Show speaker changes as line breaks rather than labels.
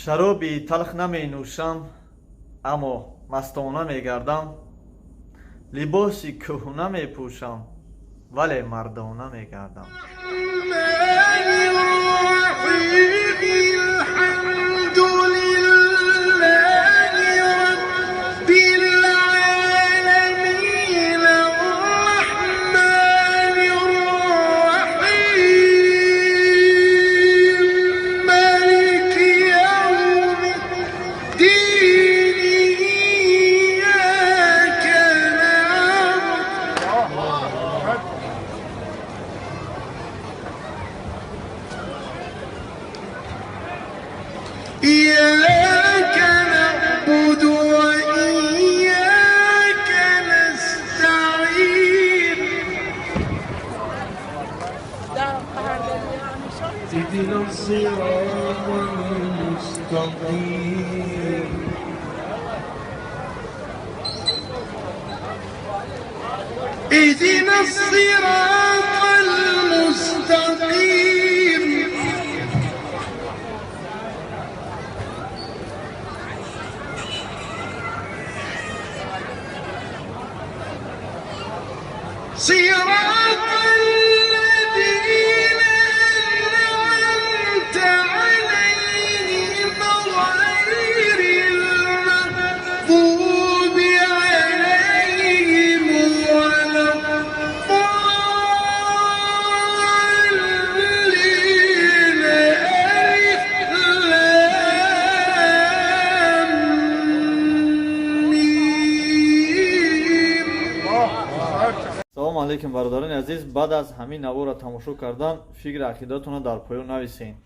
шароби талх наменӯшам, аммо мастона мегардам. либоси кӯҳна мепӯшам, вале мардона мегардам.
إياك نعبد وإياك نستعين اهدنا الصراط المستقيم اهدنا الصراط المستقيم صراط الذين أنعمت عليهم غير المغضوب عليهم ولا الضالين. ألف لام ميم.
салому алейкум бародарони азиз, баъд аз ҳамин навора тамошо кардан фикри ақидатонро дар поён нависед.